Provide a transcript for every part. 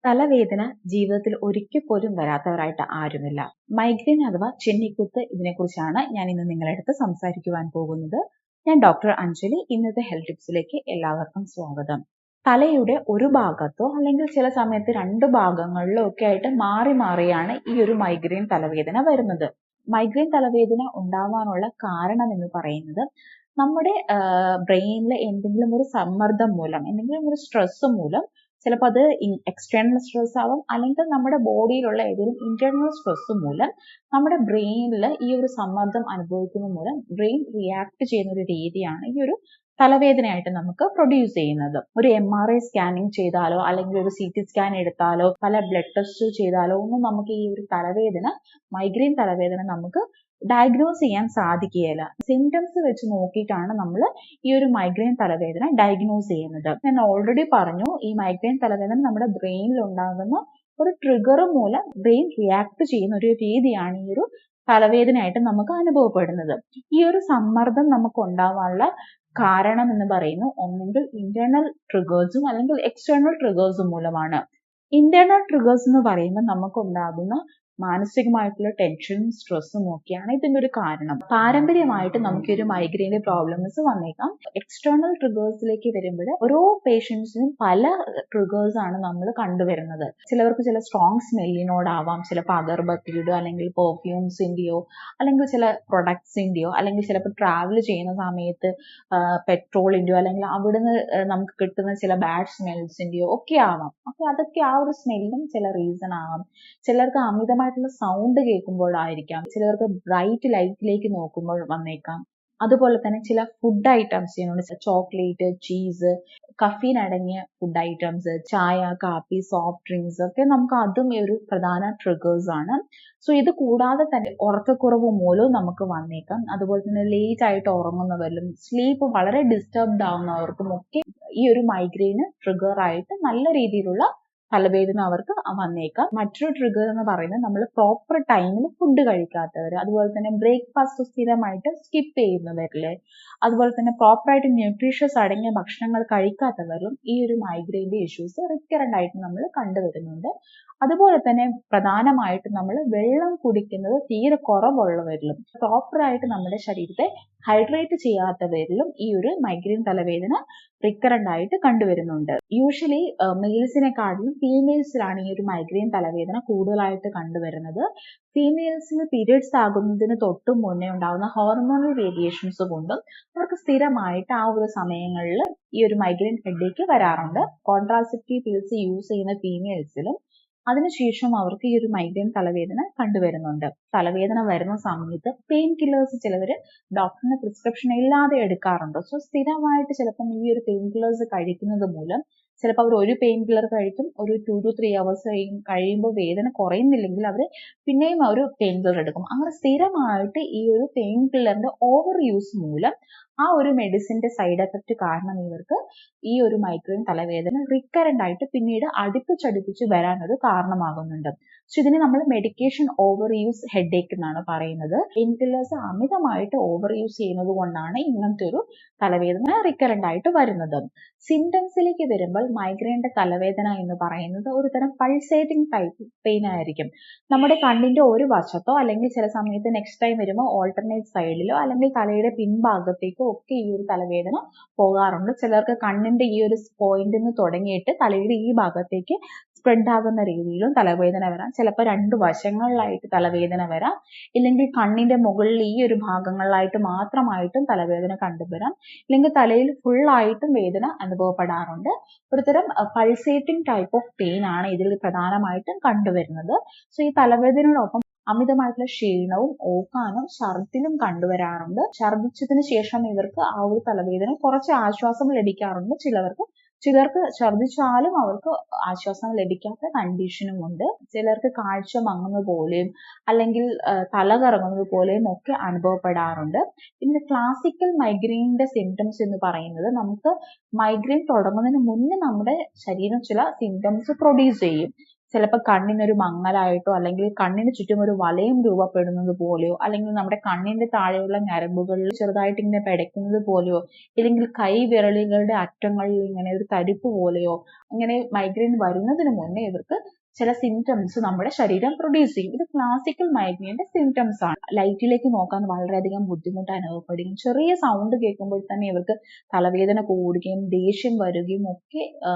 തലവേദന ജീവിതത്തിൽ ഒരിക്കൽ പോലും വരാത്തവരായിട്ട് ആരുമില്ല. മൈഗ്രെയിൻ അഥവാ ചെന്നിക്കുത്ത് ഇതിനെക്കുറിച്ചാണ് ഞാൻ ഇന്ന് നിങ്ങളുടെ അടുത്ത് സംസാരിക്കുവാൻ പോകുന്നത്. ഞാൻ ഡോക്ടർ അഞ്ജലി. ഇന്നത്തെ ഹെൽത്ത് ടിപ്സിലേക്ക് എല്ലാവർക്കും സ്വാഗതം. തലയുടെ ഒരു ഭാഗത്തോ അല്ലെങ്കിൽ ചില സമയത്ത് രണ്ട് ഭാഗങ്ങളിലോ ഒക്കെ ആയിട്ട് മാറി മാറിയാണ് ഈ ഒരു മൈഗ്രെയിൻ തലവേദന വരുന്നത്. മൈഗ്രെയിൻ തലവേദന ഉണ്ടാവാനുള്ള കാരണം എന്ന് പറയുന്നത് നമ്മുടെ ബ്രെയിനിൽ എന്തെങ്കിലും ഒരു സമ്മർദ്ദം മൂലം, എന്തെങ്കിലും ഒരു സ്ട്രെസ് മൂലം, ചിലപ്പോൾ അത് എക്സ്റ്റേണൽ സ്ട്രെസ് ആവാം, അല്ലെങ്കിൽ നമ്മുടെ ബോഡിയിലുള്ള ഏതെങ്കിലും ഇന്റേണൽ സ്ട്രെസ് മൂലം നമ്മുടെ ബ്രെയിനിൽ ഈ ഒരു സമ്മർദ്ദം അനുഭവിക്കുന്ന മൂലം ബ്രെയിൻ റിയാക്ട് ചെയ്യുന്ന ഒരു രീതിയാണ് ഈ ഒരു തലവേദനയായിട്ട് നമുക്ക് പ്രൊഡ്യൂസ് ചെയ്യുന്നത്. ഒരു MRI സ്കാനിങ് ചെയ്താലോ അല്ലെങ്കിൽ ഒരു CT സ്കാൻ എടുത്താലോ പല ബ്ലഡ് ടെസ്റ്റ് ചെയ്താലോ ഒന്നും നമുക്ക് ഈ ഒരു തലവേദന, മൈഗ്രെയിൻ തലവേദന നമുക്ക് ഡയഗ്നോസ് ചെയ്യാൻ സാധിക്കുകയില്ല. സിംറ്റംസ് വെച്ച് നോക്കിയിട്ടാണ് നമ്മൾ ഈ ഒരു മൈഗ്രെയിൻ തലവേദന ഡയഗ്നോസ് ചെയ്യുന്നത്. ഞാൻ ഓൾറെഡി പറഞ്ഞു, ഈ മൈഗ്രെയിൻ തലവേദന നമ്മുടെ ബ്രെയിനിൽ ഉണ്ടാകുന്ന ഒരു ട്രിഗർ മൂലം ബ്രെയിൻ റിയാക്ട് ചെയ്യുന്ന ഒരു രീതിയാണ് ഈ ഒരു തലവേദനയായിട്ട് നമുക്ക് അനുഭവപ്പെടുന്നത്. ഈ ഒരു സമ്മർദ്ദം നമുക്ക് ഉണ്ടാവാനുള്ള കാരണം എന്ന് പറയുന്നത് ഒന്നെങ്കിൽ ഇന്റേണൽ ട്രിഗേഴ്സും അല്ലെങ്കിൽ എക്സ്റ്റേണൽ ട്രിഗേഴ്സും മൂലമാണ്. ഇന്റേണൽ ട്രിഗേഴ്സ് എന്ന് പറയുമ്പോൾ നമുക്കുണ്ടാകുന്ന മാനസികമായിട്ടുള്ള ടെൻഷനും സ്ട്രെസ്സും ഒക്കെയാണ് ഇതിൻ്റെ ഒരു കാരണം. പാരമ്പര്യമായിട്ട് നമുക്ക് ഒരു മൈഗ്രെയിൻ്റെ പ്രോബ്ലംസ് വന്നേക്കാം. എക്സ്റ്റേണൽ ട്രിഗേഴ്സിലേക്ക് വരുമ്പോൾ ഓരോ പേഷ്യൻസിനും പല ട്രിഗേഴ്സ് ആണ് നമ്മൾ കണ്ടുവരുന്നത്. ചിലവർക്ക് ചില സ്ട്രോങ് സ്മെല്ലിനോടാവാം, ചിലപ്പോൾ അഗർബത്തിയുടെയോ അല്ലെങ്കിൽ പെർഫ്യൂംസിൻ്റെയോ അല്ലെങ്കിൽ ചില പ്രൊഡക്ട്സിൻ്റെയോ അല്ലെങ്കിൽ ചിലപ്പോൾ ട്രാവൽ ചെയ്യുന്ന സമയത്ത് പെട്രോളിൻ്റെയോ അല്ലെങ്കിൽ അവിടുന്ന് നമുക്ക് കിട്ടുന്ന ചില ബാഡ് സ്മെൽസിൻ്റെയോ ഒക്കെ ആവാം. അപ്പോൾ അതൊക്കെ ആ ഒരു സ്മെല്ലും ചില റീസൺ ആവാം. ചിലർക്ക് അമിതമായിട്ടുള്ള സൗണ്ട് കേൾക്കുമ്പോഴായിരിക്കാം, ചിലർക്ക് ബ്രൈറ്റ് ലൈറ്റിലേക്ക് നോക്കുമ്പോൾ വന്നേക്കാം. അതുപോലെ തന്നെ ചില food items, chocolate, cheese, caffeine അടങ്ങിയ ഫുഡ് ഐറ്റംസ്, ചായ, കാപ്പി, സോഫ്റ്റ് ഡ്രിങ്ക്സ് ഒക്കെ നമുക്ക് അതും ഒരു പ്രധാന ട്രിഗേഴ്സ് ആണ്. സോ ഇത് കൂടാതെ തന്നെ ഉറക്കക്കുറവ് മൂലവും നമുക്ക് വന്നേക്കാം. അതുപോലെ തന്നെ ലേറ്റ് ആയിട്ട് ഉറങ്ങുന്നവരിലും സ്ലീപ്പ് വളരെ ഡിസ്റ്റർബ്ഡ് ആവുന്നവർക്കും ഒക്കെ ഈ ഒരു മൈഗ്രെയിന് ട്രിഗർ ആയിട്ട് നല്ല രീതിയിലുള്ള തലവേദന അവർക്ക് വന്നേക്കാം. മറ്റൊരു ട്രിഗർ എന്ന് പറയുന്നത് നമ്മൾ പ്രോപ്പർ ടൈമിൽ ഫുഡ് കഴിക്കാത്തവർ, അതുപോലെ തന്നെ ബ്രേക്ക്ഫാസ്റ്റ് സ്ഥിരമായിട്ട് സ്കിപ്പ് ചെയ്യുന്നവരില്, അതുപോലെ തന്നെ പ്രോപ്പറായിട്ട് ന്യൂട്രീഷ്യസ് അടങ്ങിയ ഭക്ഷണങ്ങൾ കഴിക്കാത്തവരിലും ഈ ഒരു മൈഗ്രെയിൻ്റെ ഇഷ്യൂസ് റിക്കറൻ്റ് ആയിട്ട് നമ്മൾ കണ്ടുവരുന്നുണ്ട്. അതുപോലെ തന്നെ പ്രധാനമായിട്ട് നമ്മൾ വെള്ളം കുടിക്കുന്നത് തീരെ കുറവുള്ളവരിലും പ്രോപ്പറായിട്ട് നമ്മുടെ ശരീരത്തെ ഹൈഡ്രേറ്റ് ചെയ്യാത്തവരിലും ഈ ഒരു മൈഗ്രെയിൻ തലവേദന റിക്കറൻ്റ് ആയിട്ട് കണ്ടുവരുന്നുണ്ട്. യൂഷ്വലി മെയിൽസിനെക്കാളും ഫീമെയിൽസിലാണ് ഈ ഒരു മൈഗ്രെയിൻ തലവേദന കൂടുതലായിട്ട് കണ്ടുവരുന്നത്. ഫീമെയിൽസിന് പീരിയഡ്സ് ആകുന്നതിന് തൊട്ട് മുന്നേ ഉണ്ടാകുന്ന ഹോർമോണൽ വേരിയേഷൻസ് കൊണ്ടും അവർക്ക് സ്ഥിരമായിട്ട് ആ ഒരു സമയങ്ങളിൽ ഈ ഒരു മൈഗ്രെയിൻ ഹെഡേക്ക് വരാറുണ്ട്. കോൺട്രാസെപ്റ്റീവ് പിൽസ് യൂസ് ചെയ്യുന്ന ഫീമെയിൽസിലും അതിനുശേഷം അവർക്ക് ഈ ഒരു മൈഗ്രെയിൻ തലവേദന കണ്ടുവരുന്നുണ്ട്. തലവേദന വരുന്ന സമയത്ത് പെയിൻ കില്ലേഴ്സ് ചിലവർ ഡോക്ടറിന്റെ പ്രിസ്ക്രിപ്ഷൻ ഇല്ലാതെ എടുക്കാറുണ്ട്. സോ സ്ഥിരമായിട്ട് ചിലപ്പം ഈ ഒരു പെയിൻ കില്ലേഴ്സ് കഴിക്കുന്നത് മൂലം ചിലപ്പോൾ അവർ ഒരു പെയിൻ കില്ലർ കഴിക്കും, ഒരു 2 to 3 hours കഴിയുമ്പോൾ വേദന കുറയുന്നില്ലെങ്കിൽ അവർ പിന്നെയും ഒരു പെയിൻ കില്ലർ എടുക്കും. അങ്ങനെ സ്ഥിരമായിട്ട് ഈ ഒരു പെയിൻ കില്ലറിന്റെ ഓവർ യൂസ് മൂലം ആ ഒരു മെഡിസിന്റെ സൈഡ് എഫക്റ്റ് കാരണം ഇവർക്ക് ഈ ഒരു മൈഗ്രെയിൻ തലവേദന റിക്കറൻ്റ് ആയിട്ട് പിന്നീട് അടുപ്പിച്ചടുപ്പിച്ച് വരാനൊരു കാരണമാകുന്നുണ്ട്. സോ ഇതിന് നമ്മൾ മെഡിക്കേഷൻ ഓവർ യൂസ് ഹെഡേക്ക് എന്നാണ് പറയുന്നത്. പെയിൻ കില്ലേഴ്സ് അമിതമായിട്ട് ഓവർ യൂസ് ചെയ്യുന്നത് കൊണ്ടാണ് ഇങ്ങനത്തെ ഒരു തലവേദന റിക്കറൻ്റ് ആയിട്ട് വരുന്നത്. സിംറ്റംസിലേക്ക് വരുമ്പോൾ മൈഗ്രെയിൻ്റെ തലവേദന എന്ന് പറയുന്നത് ഒരു തരം പൾസേറ്റിംഗ് ടൈപ്പ് പെയിൻ ആയിരിക്കും. നമ്മുടെ കണ്ണിന്റെ ഒരു വശത്തോ അല്ലെങ്കിൽ ചില സമയത്ത് നെക്സ്റ്റ് ടൈം വരുമ്പോൾ ഓൾട്ടർനേറ്റ് സൈഡിലോ അല്ലെങ്കിൽ തലയുടെ പിൻഭാഗത്തേക്കോ ഒക്കെ ഈ ഒരു തലവേദന പോകാറുണ്ട്. ചിലർക്ക് കണ്ണിന്റെ ഈ ഒരു പോയിന്റിൽ നിന്ന് തുടങ്ങിയിട്ട് തലയുടെ ഈ ഭാഗത്തേക്ക് സ്പ്രെഡ് ആകുന്ന രീതിയിലും തലവേദന വരാം. ചിലപ്പോൾ 2 വശങ്ങളിലായിട്ട് തലവേദന വരാം, ഇല്ലെങ്കിൽ കണ്ണിന്റെ മുകളിൽ ഈ ഒരു ഭാഗങ്ങളിലായിട്ട് മാത്രമായിട്ടും തലവേദന കണ്ടുവരാം, ഇല്ലെങ്കിൽ തലയിൽ ഫുള്ളായിട്ടും വേദന അനുഭവപ്പെടാറുണ്ട്. ഒരുതരം പൾസേറ്റിംഗ് ടൈപ്പ് ഓഫ് പെയിൻ ആണ് ഇതിൽ പ്രധാനമായിട്ടും കണ്ടുവരുന്നത്. സോ ഈ തലവേദനയോടൊപ്പം അമിതമായിട്ടുള്ള ക്ഷീണവും ഓക്കാനും ഛർദിലും കണ്ടുവരാറുണ്ട്. ഛർദിച്ചതിന് ശേഷം ഇവർക്ക് ആ ഒരു തലവേദന കുറച്ച് ആശ്വാസം ലഭിക്കാറുണ്ട്. ചിലർക്ക് ഛർദിച്ചാലും അവർക്ക് ആശ്വാസം ലഭിക്കാത്ത കണ്ടീഷനും ഉണ്ട്. ചിലർക്ക് കാഴ്ച മങ്ങുന്നത് പോലെയും അല്ലെങ്കിൽ തല കറങ്ങുന്നത് പോലെയും ഒക്കെ അനുഭവപ്പെടാറുണ്ട്. പിന്നെ ക്ലാസിക്കൽ മൈഗ്രെയിനിന്റെ സിംറ്റംസ് എന്ന് പറയുന്നത് നമുക്ക് മൈഗ്രെയിൻ തുടങ്ങുന്നതിന് മുന്നേ നമ്മുടെ ശരീരം ചില സിംറ്റംസ് പ്രൊഡ്യൂസ് ചെയ്യും. ചിലപ്പോൾ കണ്ണിനൊരു മങ്ങലായിട്ടോ അല്ലെങ്കിൽ കണ്ണിന് ചുറ്റും ഒരു വലയം രൂപപ്പെടുന്നത് പോലെയോ അല്ലെങ്കിൽ നമ്മുടെ കണ്ണിന്റെ താഴെയുള്ള ഞരമ്പുകളിൽ ചെറുതായിട്ട് ഇങ്ങനെ പിടയ്ക്കുന്നത് പോലെയോ ഇല്ലെങ്കിൽ കൈ വിരലുകളുടെ അറ്റങ്ങളിൽ ഇങ്ങനെ ഒരു തരിപ്പ് പോലെയോ ഇങ്ങനെ മൈഗ്രെയിൻ വരുന്നതിന് മുന്നേ ഇവർക്ക് ചില സിംറ്റംസ് നമ്മുടെ ശരീരം പ്രൊഡ്യൂസ് ചെയ്യും. ഇത് ക്ലാസിക്കൽ മൈഗ്രെയിന്റെ സിംറ്റംസ് ആണ്. ലൈറ്റിലേക്ക് നോക്കാൻ വളരെയധികം ബുദ്ധിമുട്ട് അനുഭവപ്പെടുകയും ചെറിയ സൗണ്ട് കേൾക്കുമ്പോൾ തന്നെ ഇവർക്ക് തലവേദന കൂടുകയും ദേഷ്യം വരികയും ഒക്കെ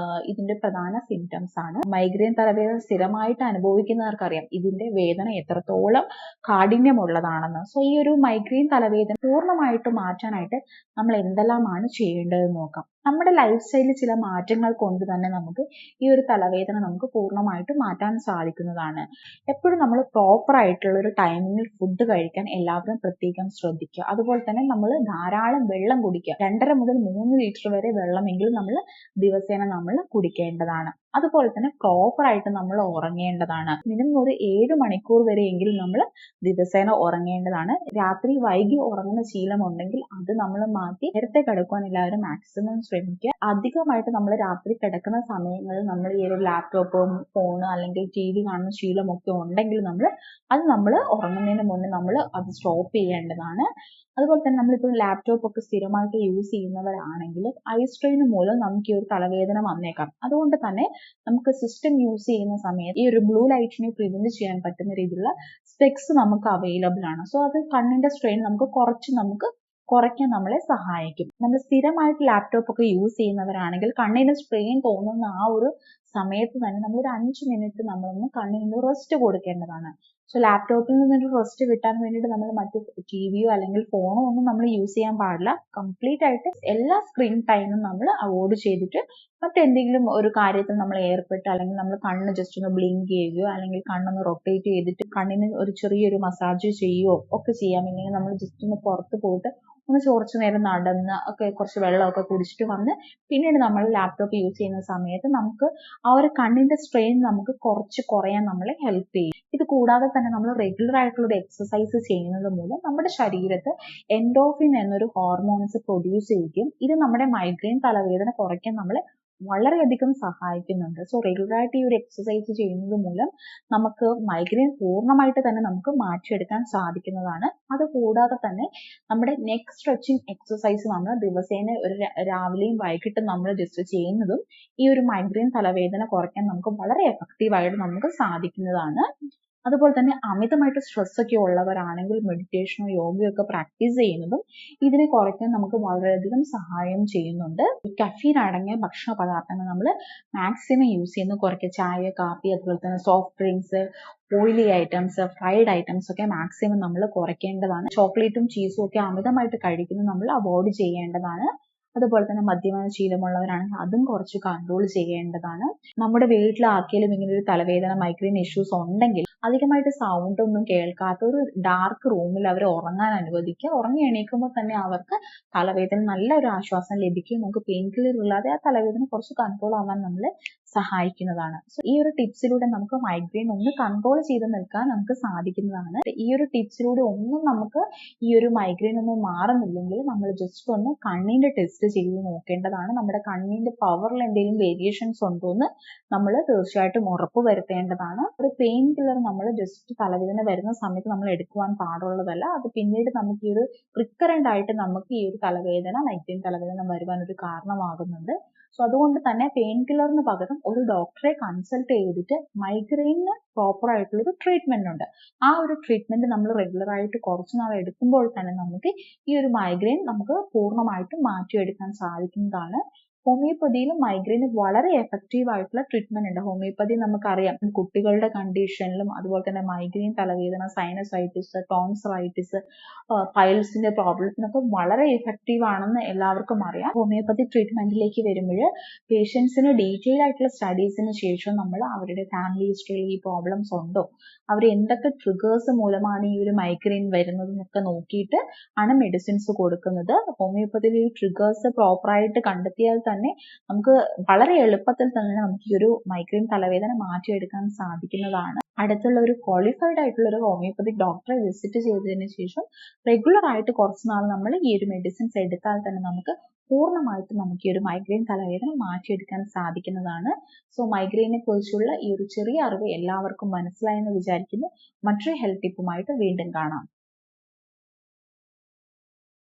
ഇതിന്റെ പ്രധാന സിംറ്റംസ് ആണ്. മൈഗ്രെയിൻ തലവേദന സ്ഥിരമായിട്ട് അനുഭവിക്കുന്നവർക്കറിയാം ഇതിന്റെ വേദന എത്രത്തോളം കാഠിന്യമുള്ളതാണെന്ന്. സോ ഈ ഒരു മൈഗ്രെയിൻ തലവേദന പൂർണ്ണമായിട്ട് മാറ്റാനായിട്ട് നമ്മൾ എന്തെല്ലാമാണ് ചെയ്യേണ്ടതെന്ന് നോക്കാം. നമ്മുടെ ലൈഫ് സ്റ്റൈലിൽ ചില മാറ്റങ്ങൾ കൊണ്ട് തന്നെ നമുക്ക് ഈ ഒരു തലവേദന നമുക്ക് പൂർണ്ണമായിട്ട് മാറ്റാൻ സാധിക്കുന്നതാണ്. എപ്പോഴും നമ്മൾ പ്രോപ്പർ ആയിട്ടുള്ള ഒരു ടൈമിങ്ങിൽ ഫുഡ് കഴിക്കാൻ എല്ലാവരും പ്രത്യേകം ശ്രദ്ധിക്കുക. അതുപോലെ തന്നെ നമ്മൾ ധാരാളം വെള്ളം കുടിക്കുക. 2.5 മുതൽ 3 ലിറ്റർ വരെ വെള്ളമെങ്കിലും നമ്മൾ ദിവസേന നമ്മൾ കുടിക്കേണ്ടതാണ്. അതുപോലെ തന്നെ പ്രോപ്പർ ആയിട്ട് നമ്മൾ ഉറങ്ങേണ്ടതാണ്. മിനിമം ഒരു 7 മണിക്കൂർ വരെയെങ്കിലും നമ്മൾ ദിവസേന ഉറങ്ങേണ്ടതാണ്. രാത്രി വൈകി ഉറങ്ങുന്ന ശീലം ഉണ്ടെങ്കിൽ അത് നമ്മൾ മാറ്റി നേരത്തെ കിടക്കുവാൻ എല്ലാവരും മാക്സിമം ശ്രമിക്കുക. അധികമായിട്ട് നമ്മൾ രാത്രി കിടക്കുന്ന സമയങ്ങളിൽ നമ്മൾ ഈ ഒരു ലാപ്ടോപ്പും ഫോണ് അല്ലെങ്കിൽ TV കാണുന്ന ശീലമൊക്കെ ഉണ്ടെങ്കിൽ നമ്മൾ ഉറങ്ങുന്നതിന് മുന്നേ നമ്മൾ അത് സ്റ്റോപ്പ് ചെയ്യേണ്ടതാണ്. അതുപോലെ തന്നെ നമ്മളിപ്പോൾ ലാപ്ടോപ്പ് ഒക്കെ സ്ഥിരമായിട്ട് യൂസ് ചെയ്യുന്നവരാണെങ്കിൽ ഐ സ്ട്രെയിൻ മൂലം നമുക്ക് ഈ ഒരു തലവേദന വന്നേക്കാം. അതുകൊണ്ട് തന്നെ നമുക്ക് സിസ്റ്റം യൂസ് ചെയ്യുന്ന സമയത്ത് ഈ ഒരു ബ്ലൂ ലൈറ്റിനെ പ്രിവെന്റ് ചെയ്യാൻ പറ്റുന്ന രീതിയിലുള്ള സ്പെക്സ് നമുക്ക് അവൈലബിൾ ആണ്. സോ അത് കണ്ണിന്റെ സ്ട്രെയിൻ നമുക്ക് കുറയ്ക്കാൻ നമ്മളെ സഹായിക്കും. നമ്മൾ സ്ഥിരമായിട്ട് ലാപ്ടോപ്പ് ഒക്കെ യൂസ് ചെയ്യുന്നവരാണെങ്കിൽ കണ്ണിന് സ്ട്രെയിൻ തോന്നുന്ന ആ ഒരു സമയത്ത് തന്നെ നമ്മൾ ഒരു 5 മിനിറ്റ് നമ്മളൊന്ന് കണ്ണിന് റെസ്റ്റ് കൊടുക്കേണ്ടതാണ്. സോ ലാപ്ടോപ്പിൽ നിന്നൊരു റെസ്റ്റ് കിട്ടാൻ വേണ്ടിയിട്ട് നമ്മൾ മറ്റു TVയോ അല്ലെങ്കിൽ ഫോണോ ഒന്നും നമ്മൾ യൂസ് ചെയ്യാൻ പാടില്ല. കംപ്ലീറ്റ് ആയിട്ട് എല്ലാ സ്ക്രീൻ ടൈമും നമ്മൾ അവോയ്ഡ് ചെയ്തിട്ട് മറ്റെന്തെങ്കിലും ഒരു കാര്യത്തിൽ നമ്മൾ ഏർപ്പെട്ട് അല്ലെങ്കിൽ നമ്മൾ കണ്ണ് ജസ്റ്റ് ഒന്ന് ബ്ലിങ്ക് ചെയ്യുകയോ അല്ലെങ്കിൽ കണ്ണൊന്ന് റൊട്ടേറ്റ് ചെയ്തിട്ട് കണ്ണിന് ഒരു ചെറിയൊരു മസാജ് ചെയ്യുകയോ ഒക്കെ ചെയ്യാം. ഇല്ലെങ്കിൽ നമ്മൾ ജസ്റ്റ് ഒന്ന് പുറത്ത് പോയിട്ട് ഒന്ന് കുറച്ചു നേരം നടന്ന് ഒക്കെ കുറച്ച് വെള്ളമൊക്കെ കുടിച്ചിട്ട് വന്ന് പിന്നീട് നമ്മൾ ലാപ്ടോപ്പ് യൂസ് ചെയ്യുന്ന സമയത്ത് നമുക്ക് ആ ഒരു കണ്ണിന്റെ സ്ട്രെയിൻ നമുക്ക് കുറയാൻ നമ്മളെ ഹെൽപ്പ് ചെയ്യും. ഇത് കൂടാതെ തന്നെ നമ്മൾ റെഗുലർ ആയിട്ടുള്ള ഒരു എക്സസൈസ് ചെയ്യുന്നത് മൂലം നമ്മുടെ ശരീരത്ത് എൻഡോർഫിൻ എന്നൊരു ഹോർമോൺസ് പ്രൊഡ്യൂസ് ചെയ്യുകയും ഇത് നമ്മുടെ മൈഗ്രെയിൻ തലവേദന കുറയ്ക്കാൻ നമ്മളെ വളരെയധികം സഹായിക്കുന്നുണ്ട്. സോ റെഗുലർ ആയിട്ട് ഈ ഒരു എക്സസൈസ് ചെയ്യുന്നത് മൂലം നമുക്ക് മൈഗ്രെയിൻ പൂർണ്ണമായിട്ട് തന്നെ നമുക്ക് മാറ്റിയെടുക്കാൻ സാധിക്കുന്നതാണ്. അത് കൂടാതെ തന്നെ നമ്മുടെ നെക്ക് സ്ട്രെച്ചിങ് എക്സസൈസ് നമ്മൾ ദിവസേന ഒരു രാവിലെയും വൈകിട്ടും നമ്മൾ ജസ്റ്റ് ചെയ്യുന്നതും ഈ ഒരു മൈഗ്രെയിൻ തലവേദന കുറയ്ക്കാൻ നമുക്ക് വളരെ എഫക്റ്റീവായിട്ട് നമുക്ക് സാധിക്കുന്നതാണ്. അതുപോലെ തന്നെ അമിതമായിട്ട് സ്ട്രെസ് ഒക്കെ ഉള്ളവരാണെങ്കിൽ മെഡിറ്റേഷനോ യോഗയോ ഒക്കെ പ്രാക്ടീസ് ചെയ്യുന്നതും ഇതിനെ കുറയ്ക്കാൻ നമുക്ക് വളരെയധികം സഹായം ചെയ്യുന്നുണ്ട്. കഫീൻ അടങ്ങിയ ഭക്ഷണ പദാർത്ഥങ്ങൾ നമ്മൾ മാക്സിമം യൂസ് ചെയ്യുന്നത് കുറയ്ക്കുക. ചായ, കാപ്പി, അതുപോലെ തന്നെ soft drinks, oily items, fried items ഒക്കെ മാക്സിമം നമ്മൾ കുറയ്ക്കേണ്ടതാണ്. ചോക്ലേറ്റും ചീസും ഒക്കെ അമിതമായിട്ട് കഴിക്കുന്നത് നമ്മൾ അവോയ്ഡ് ചെയ്യേണ്ടതാണ്. അതുപോലെ തന്നെ മദ്യപാന ശീലമുള്ളവരാണെങ്കിൽ അതും കുറച്ച് കൺട്രോൾ ചെയ്യേണ്ടതാണ്. നമ്മുടെ വീട്ടിൽ ആർക്കെങ്കിലും ഇങ്ങനെ ഒരു തലവേദന മൈഗ്രെയിൻ ഇഷ്യൂസ് ഉണ്ടെങ്കിൽ അധികമായിട്ട് സൗണ്ട് ഒന്നും കേൾക്കാത്ത ഒരു ഡാർക്ക് റൂമിൽ അവർ ഉറങ്ങാൻ അനുവദിക്കുക. ഉറങ്ങി എണീക്കുമ്പോൾ തന്നെ അവർക്ക് തലവേദന നല്ലൊരു ആശ്വാസം ലഭിക്കും. നമുക്ക് പെയിൻ കില്ലർ ഇല്ലാതെ ആ തലവേദന കുറച്ച് കൺട്രോൾ ആവാൻ നമ്മളെ സഹായിക്കുന്നതാണ്. സോ ഈ ഒരു ടിപ്സിലൂടെ നമുക്ക് മൈഗ്രെയിൻ ഒന്ന് കൺട്രോൾ ചെയ്ത് നിൽക്കാൻ നമുക്ക് സാധിക്കുന്നതാണ്. ഈ ഒരു ടിപ്സിലൂടെ ഒന്നും നമുക്ക് ഈ ഒരു മൈഗ്രെയിൻ ഒന്നും മാറുന്നില്ലെങ്കിൽ നമ്മൾ ജസ്റ്റ് ഒന്ന് കണ്ണിന്റെ ടെസ്റ്റ് ചെയ്ത് നോക്കേണ്ടതാണ്. നമ്മുടെ കണ്ണിന്റെ പവറിൽ എന്തെങ്കിലും വേരിയേഷൻസ് ഉണ്ടോ എന്ന് നമ്മൾ തീർച്ചയായിട്ടും ഉറപ്പ് വരുത്തേണ്ടതാണ്. ഒരു പെയിൻ കില്ലർ നമ്മൾ ജസ്റ്റ് തലവേദന വരുന്ന സമയത്ത് നമ്മൾ എടുക്കുവാൻ പാടുള്ളതല്ല. അത് പിന്നീട് നമുക്ക് ഈ ഒരു റിക്കറന്റ് ആയിട്ട് നമുക്ക് ഈ ഒരു മൈഗ്രെയിൻ തലവേദന വരുവാൻ ഒരു കാരണമാകുന്നുണ്ട്. സോ അതുകൊണ്ട് തന്നെ പെയിൻ കില്ലറിന് പകരം ഒരു ഡോക്ടറെ കൺസൾട്ട് ചെയ്തിട്ട് മൈഗ്രെയിന് പ്രോപ്പർ ആയിട്ടുള്ള ഒരു ട്രീറ്റ്മെന്റ് ഉണ്ട്. ആ ഒരു ട്രീറ്റ്മെന്റ് നമ്മൾ റെഗുലർ ആയിട്ട് കുറച്ച് നാൾ എടുക്കുമ്പോൾ തന്നെ നമുക്ക് ഈ ഒരു മൈഗ്രെയിൻ നമുക്ക് പൂർണ്ണമായിട്ടും മാറ്റിയെടുക്കാൻ സാധിക്കുന്നതാണ്. ഹോമിയോപ്പതിയിലും മൈഗ്രെയിന് വളരെ എഫക്റ്റീവ് ആയിട്ടുള്ള ട്രീറ്റ്മെന്റ് ഉണ്ട്. ഹോമിയോപ്പതി നമുക്കറിയാം കുട്ടികളുടെ കണ്ടീഷനിലും അതുപോലെ തന്നെ മൈഗ്രെയിൻ, തലവേദന, സൈനസൈറ്റിസ്, ടോൺസിലൈറ്റിസ്, പൈൽസിന്റെ പ്രോബ്ലത്തിനൊക്കെ വളരെ എഫക്റ്റീവ് ആണെന്ന് എല്ലാവർക്കും അറിയാം. ഹോമിയോപ്പതി ട്രീറ്റ്മെന്റിലേക്ക് വരുമ്പോൾ പേഷ്യൻസിന് ഡീറ്റെയിൽ ആയിട്ടുള്ള സ്റ്റഡീസിന് ശേഷം നമ്മൾ അവരുടെ ഫാമിലി ഹിസ്റ്ററിയിൽ ഈ പ്രോബ്ലംസ് ഉണ്ടോ, അവർ എന്തൊക്കെ ട്രിഗേഴ്സ് മൂലമാണ് ഈ ഒരു മൈഗ്രെയിൻ വരുന്നതെന്നൊക്കെ നോക്കിയിട്ട് ആണ് മെഡിസിൻസ് കൊടുക്കുന്നത്. ഹോമിയോപ്പതിയിൽ ഈ ട്രിഗേഴ്സ് പ്രോപ്പറായിട്ട് കണ്ടെത്തിയാൽ തന്നെ തന്നെ നമുക്ക് വളരെ എളുപ്പത്തിൽ തന്നെ നമുക്ക് ഈ ഒരു മൈഗ്രെയിൻ തലവേദന മാറ്റിയെടുക്കാൻ സാധിക്കുന്നതാണ്. അടുത്തുള്ള ഒരു ക്വാളിഫൈഡ് ആയിട്ടുള്ള ഒരു ഹോമിയോപ്പതിക് ഡോക്ടറെ വിസിറ്റ് ചെയ്തതിന് ശേഷം റെഗുലർ ആയിട്ട് കുറച്ച് നാൾ നമ്മൾ ഈ ഒരു മെഡിസിൻസ് എടുത്താൽ തന്നെ നമുക്ക് പൂർണ്ണമായിട്ടും നമുക്ക് ഈ ഒരു മൈഗ്രെയിൻ തലവേദന മാറ്റിയെടുക്കാൻ സാധിക്കുന്നതാണ്. സോ മൈഗ്രെയിനെ കുറിച്ചുള്ള ഈ ഒരു ചെറിയ അറിവ് എല്ലാവർക്കും മനസ്സിലായെന്ന് വിചാരിക്കുന്നു. മറ്റൊരു ഹെൽത്ത് ടിപ്പുമായിട്ട് വീണ്ടും കാണാം.